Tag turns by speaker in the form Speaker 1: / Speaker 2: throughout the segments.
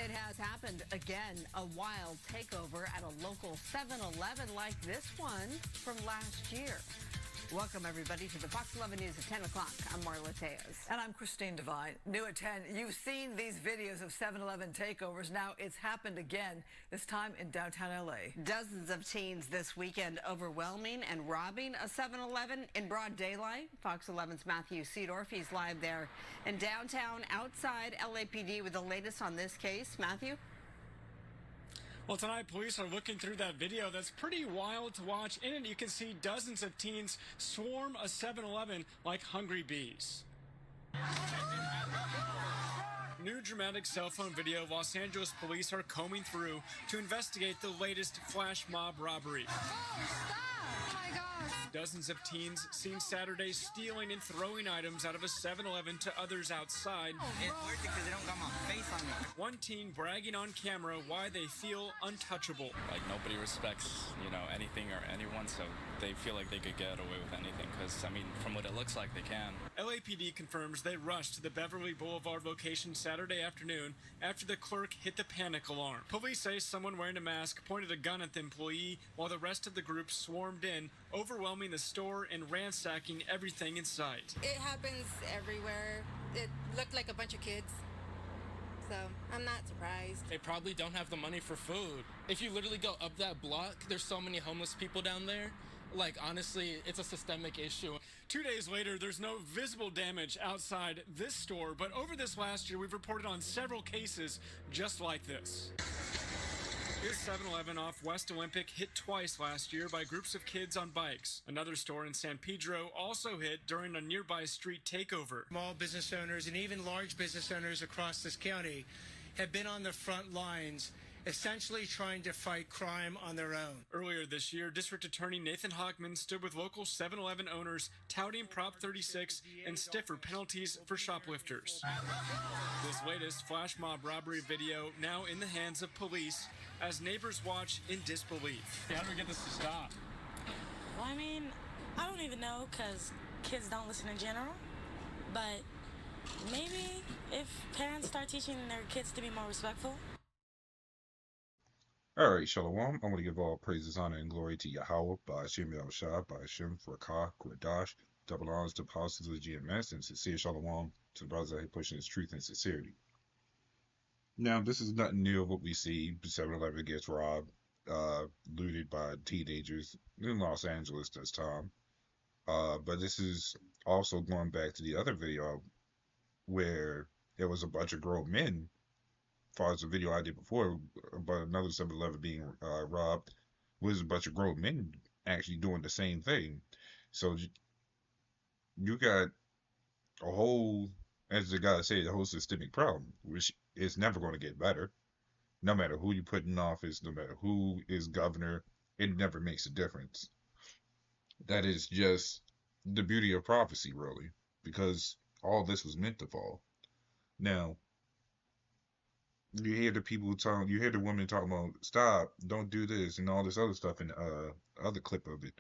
Speaker 1: It has happened again, a wild takeover at a local 7-Eleven like this one from last year. Welcome, everybody, to the Fox 11 News at 10 o'clock. I'm Marla Tejas.
Speaker 2: And I'm Christine Devine. New at 10. You've seen these videos of 7-Eleven takeovers. Now it's happened again, this time in downtown L.A.
Speaker 1: Dozens of teens this weekend overwhelming and robbing a 7-Eleven in broad daylight. Fox 11's Matthew Seedorf, he's live there in downtown outside LAPD with the latest on this case. Matthew?
Speaker 3: Well, tonight, police are looking through that video that's pretty wild to watch. In it, you can see dozens of teens swarm a 7-Eleven like hungry bees. New dramatic cell phone video Los Angeles police are combing through to investigate the latest flash mob robbery. Dozens of teens seen Saturday stealing and throwing items out of a 7-Eleven to others outside.
Speaker 4: It's weird because they don't got my face on me.
Speaker 3: One teen bragging on camera why they feel untouchable.
Speaker 5: Like, nobody respects, anything or anyone, so they feel like they could get away with anything because, from what it looks like, they can.
Speaker 3: LAPD confirms they rushed to the Beverly Boulevard location Saturday afternoon after the clerk hit the panic alarm. Police say someone wearing a mask pointed a gun at the employee while the rest of the group swarmed in, overwhelming the store and ransacking everything in sight.
Speaker 6: It happens everywhere. It looked like a bunch of kids, so I'm not surprised.
Speaker 7: They probably don't have the money for food. If you literally go up that block, there's so many homeless people down there. Like, honestly, it's a systemic issue.
Speaker 3: 2 days later, there's no visible damage outside this store, but over this last year, we've reported on several cases just like this. This 7-Eleven off West Olympic hit twice last year by groups of kids on bikes. Another store in San Pedro also hit during a nearby street takeover.
Speaker 8: Small business owners and even large business owners across this county have been on the front lines, essentially trying to fight crime on their own.
Speaker 3: Earlier this year, District Attorney Nathan Hochman stood with local 7-Eleven owners touting Prop 36 and stiffer penalties for shoplifters. This latest flash mob robbery video now in the hands of police as neighbors watch in disbelief.
Speaker 7: How do we get this to stop?
Speaker 9: Well, I don't even know because kids don't listen in general, but maybe if parents start teaching their kids to be more respectful.
Speaker 10: All right, Shalom. I want to give all praises, honor, and glory to Yahawah, YAHAWAHSHI'S, Rakah, Quadash, double honors to apostles of the GMS, and sincere Shalom to the brothers out here pushing his truth and sincerity. Now, this is nothing new of what we see. 7-Eleven gets robbed, looted by teenagers in Los Angeles this time. But this is also going back to the other video where there was a bunch of grown men. As far as the video I did before about another 7-Eleven being robbed, was a bunch of grown men actually doing the same thing. So you got a whole, as the guy said, a whole systemic problem, which is never going to get better. No matter who you put in office, no matter who is governor, it never makes a difference. That is just the beauty of prophecy, really, because all this was meant to fall. Now, you hear you hear the woman talking about stop, don't do this, and all this other stuff in the other clip of it.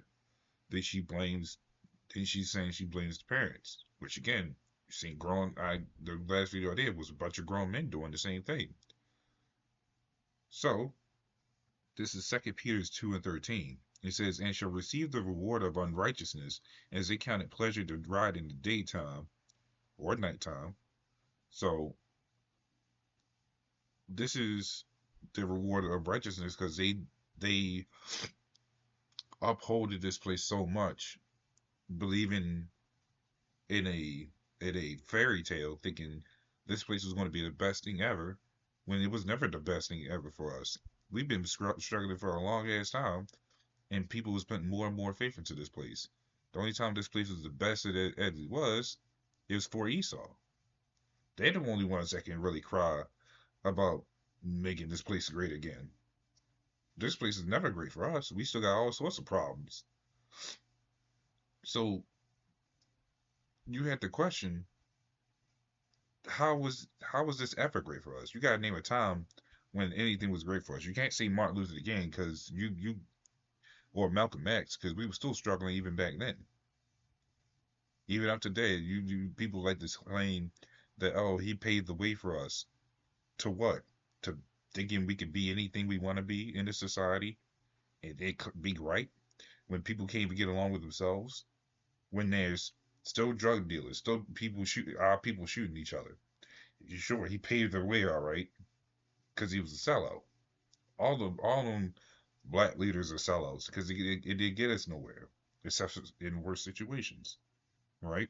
Speaker 10: Then she's saying she blames the parents, which again, you seen the last video I did was a bunch of grown men doing the same thing. So, this is 2 Peter 2:13. It says, and shall receive the reward of unrighteousness, as they count it pleasure to ride in the daytime or nighttime. So, this is the reward of righteousness because they upholded this place so much, believing in a fairy tale, thinking this place was going to be the best thing ever, when it was never the best thing ever for us. We've been struggling for a long ass time, and people was putting more and more faith into this place. The only time this place was the best as it was for Esau. They're the only ones that can really cry about making this place great again. This place is never great for us. We still got all sorts of problems. So you had to question, how was this ever great for us? You gotta name a time when anything was great for us. You can't say Martin Luther King because or Malcolm X, because we were still struggling even back then. Even up to today, you people like to claim that, oh, he paved the way for us. To what? to thinking we can be anything we want to be in this society, and it could be right when people can't even get along with themselves, when there's still drug dealers, still people shooting each other. Sure, he paved the way, all right, because he was a sellout. All them black leaders are sellouts because it did get us nowhere, except in worse situations, right?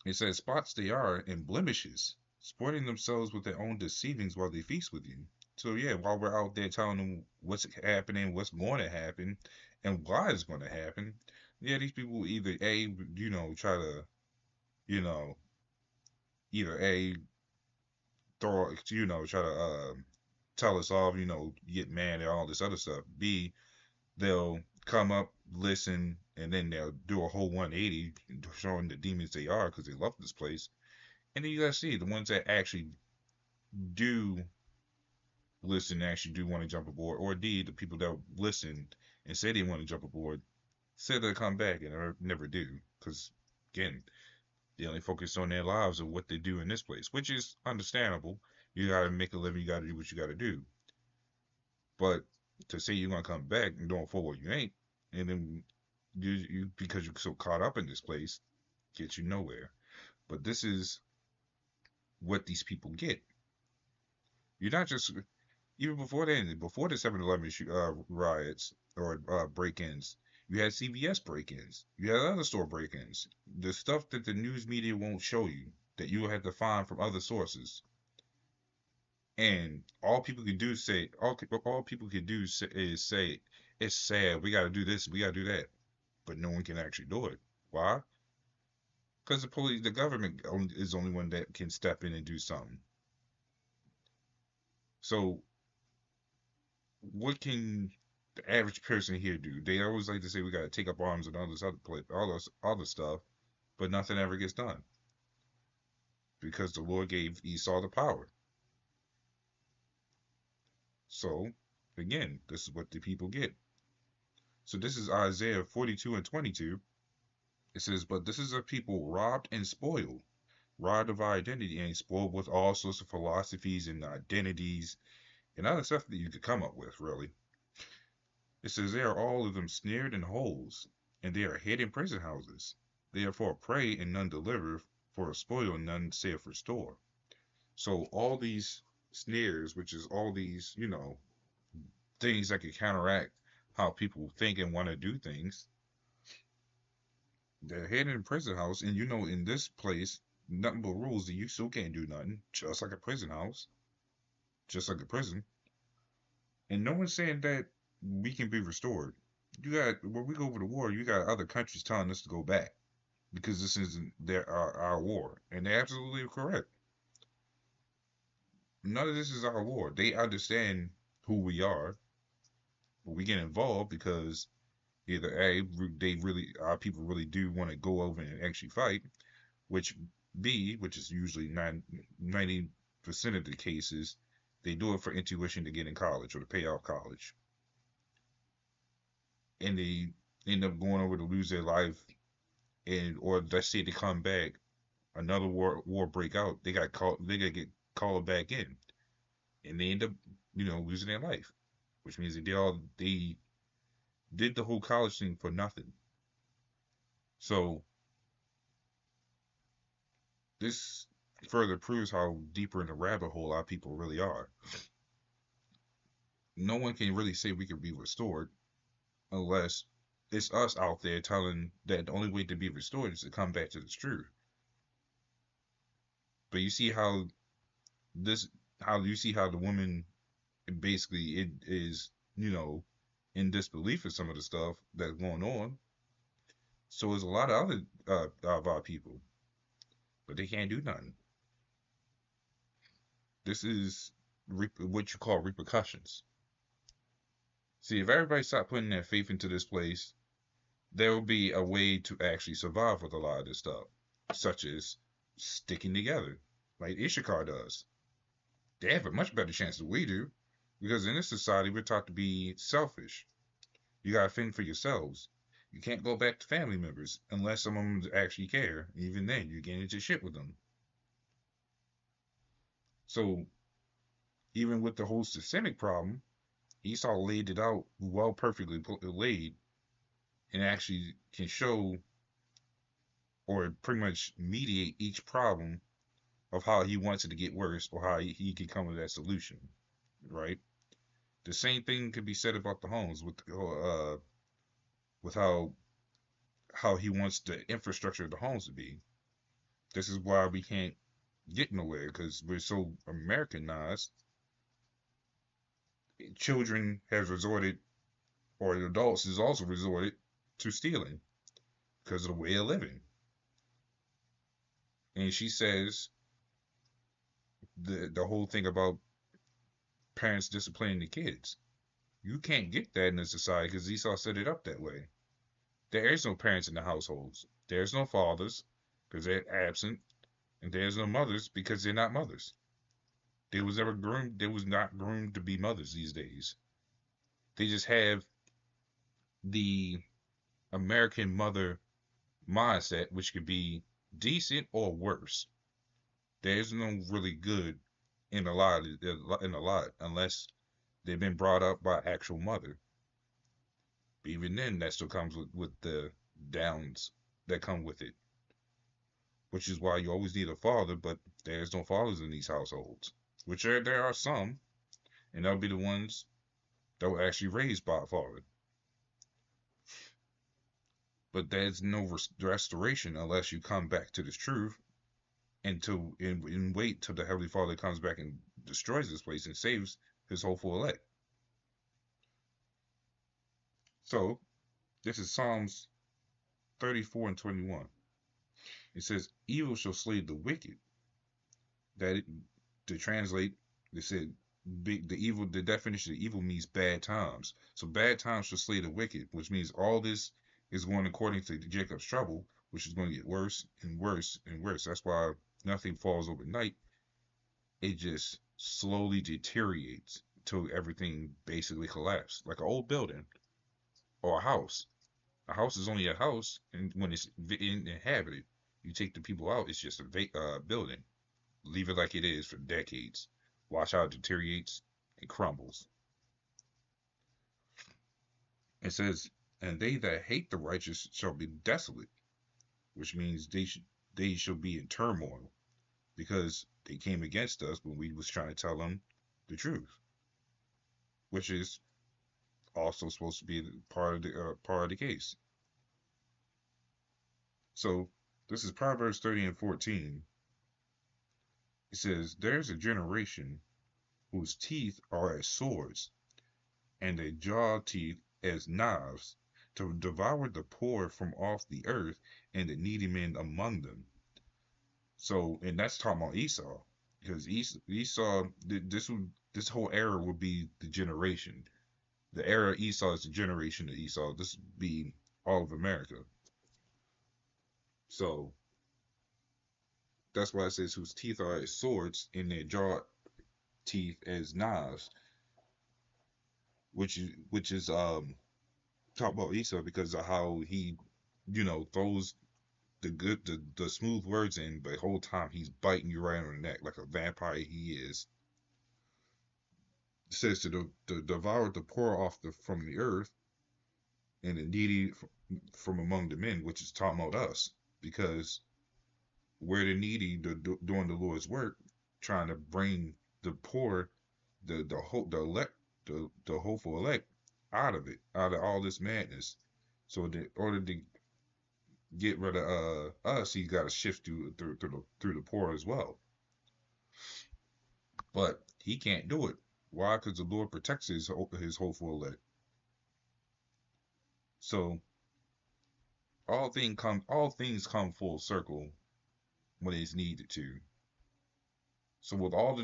Speaker 10: It says spots they are and blemishes, sporting themselves with their own deceivings while they feast with you. So yeah, while we're out there telling them what's happening, what's going to happen, and why it's going to happen, yeah, these people either try to, you know, either try to tell us off, get mad and all this other stuff. B, they'll come up, listen, and then they'll do a whole 180, showing the demons they are because they love this place. And then you gotta see the ones that actually do listen, actually do want to jump aboard, or D, the people that listen and say they want to jump aboard, say they'll come back and never do, because again, they only focus on their lives and what they do in this place, which is understandable. You gotta make a living, you gotta do what you gotta do. But to say you're gonna come back and going forward, you ain't, and then you because you're so caught up in this place, gets you nowhere. But this is what these people get. You're not just even before then, before the 7-Eleven riots or break-ins, you had CVS break-ins, you had other store break-ins, the stuff that the news media won't show you that you will have to find from other sources. And all people can do is say, is say, it's sad. We got to do this. We got to do that. But no one can actually do it. Why? Because the government is the only one that can step in and do something. So, what can the average person here do? They always like to say we got to take up arms and all this all this other stuff, but nothing ever gets done because the Lord gave Esau the power. So, again, this is what the people get. So this is Isaiah 42 and 22. It says, but this is a people robbed and spoiled, robbed of our identity and spoiled with all sorts of philosophies and identities and other stuff that you could come up with, really. It says, they are all of them snared in holes, and they are hid in prison houses. They are for a prey and none deliver, for a spoil and none saith restore. So all these snares, which is all these, things that can counteract how people think and want to do things, they're hidden in prison house. And in this place, nothing but rules that you still can't do nothing, just like a prison house, just like a prison. And no one's saying that we can be restored. When we go over the war, you got other countries telling us to go back because this isn't our war, and they're absolutely correct. None of this is our war. They understand who we are, but we get involved because either our people really do want to go over and actually fight, which is usually 90% of the cases, they do it for intuition to get in college or to pay off college. And they end up going over to lose their life, or let's say they come back, another war break out, they gotta get called back in, and they end up losing their life, which means they did the whole college thing for nothing. So this further proves how deeper in the rabbit hole our people really are. No one can really say we can be restored unless it's us out there telling that the only way to be restored is to come back to the truth. But you see how the woman basically it is, in disbelief of some of the stuff that's going on. So there's a lot of other of our people, but they can't do nothing. This is what you call repercussions. See, if everybody stopped putting their faith into this place, there will be a way to actually survive with a lot of this stuff, such as sticking together, like Ishikar does. They have a much better chance than we do, because in this society, we're taught to be selfish. You gotta fend for yourselves. You can't go back to family members unless some of them actually care. Even then, you're getting into shit with them. So even with the whole systemic problem, Esau laid it out well, perfectly laid, and actually can show or pretty much mediate each problem of how he wants it to get worse or how he can come to that solution, right? The same thing could be said about the homes with how he wants the infrastructure of the homes to be. This is why we can't get nowhere because we're so Americanized. Children have resorted, or adults has also resorted to stealing because of the way of living. And she says the whole thing about parents disciplining the kids. You can't get that in a society because Esau set it up that way. There is no parents in the households. There's no fathers because they're absent, and there's no mothers because they're not mothers. They was never groomed. They was not groomed to be mothers these days. They just have the American mother mindset, which could be decent or worse. There's no really good in a lot, unless they've been brought up by actual mother. But even then, that still comes with the downs that come with it, which is why you always need a father. But there's no fathers in these households, which there are some, and they'll be the ones that were actually raised by a father. But there's no restoration unless you come back to this truth and wait till the Heavenly Father comes back and destroys this place and saves his hopeful elect. So, this is Psalms 34 and 21. It says, evil shall slay the wicked. To translate, they said, the definition of evil means bad times. So bad times shall slay the wicked, which means all this is going according to Jacob's trouble, which is going to get worse and worse and worse. That's why nothing falls overnight. It just slowly deteriorates till everything basically collapses, like an old building or a house. A house is only a house, and when it's inhabited, you take the people out, it's just a building. Leave it like it is for decades. Watch how it deteriorates and crumbles. It says, and they that hate the righteous shall be desolate, which means they shall be in turmoil because they came against us when we was trying to tell them the truth, which is also supposed to be part of the case. So this is Proverbs 30 and 14. It says, there's a generation whose teeth are as swords, and their jaw teeth as knives, to devour the poor from off the earth, and the needy men among them. So, and that's talking about Esau, because Esau, this whole era would be the generation. The era of Esau is the generation of Esau. This would be all of America. So, that's why it says whose teeth are as swords and their jaw teeth as knives, which is talk about Esau because of how he, throws the smooth words in, but the whole time he's biting you right on the neck like a vampire he is. It says to devour the poor from the earth and the needy from among the men, which is talking about us, because we're the needy doing the Lord's work, trying to bring the poor, the hopeful elect out of all this madness. So in order to get rid of us, he's got to shift through the poor as well. But he can't do it. Why? Because the Lord protects his hopeful elect. So all things come full circle when it's needed to. So with all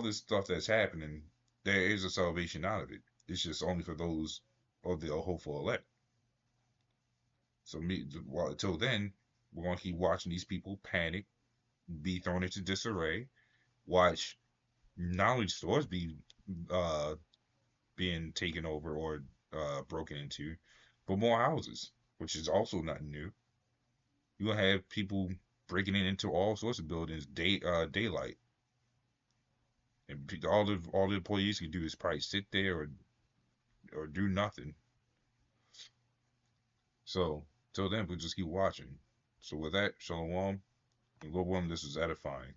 Speaker 10: this stuff that's happening, there is a salvation out of it. It's just only for those of the hopeful elect. So until then, we're gonna keep watching these people panic, be thrown into disarray, watch knowledge stores be being taken over or broken into, but more houses, which is also nothing new. You're gonna have people breaking into all sorts of buildings daylight. And all the employees can do is probably sit there or do nothing. So till then, we'll just keep watching. So with that, shalom, and Lord willing, this is edifying.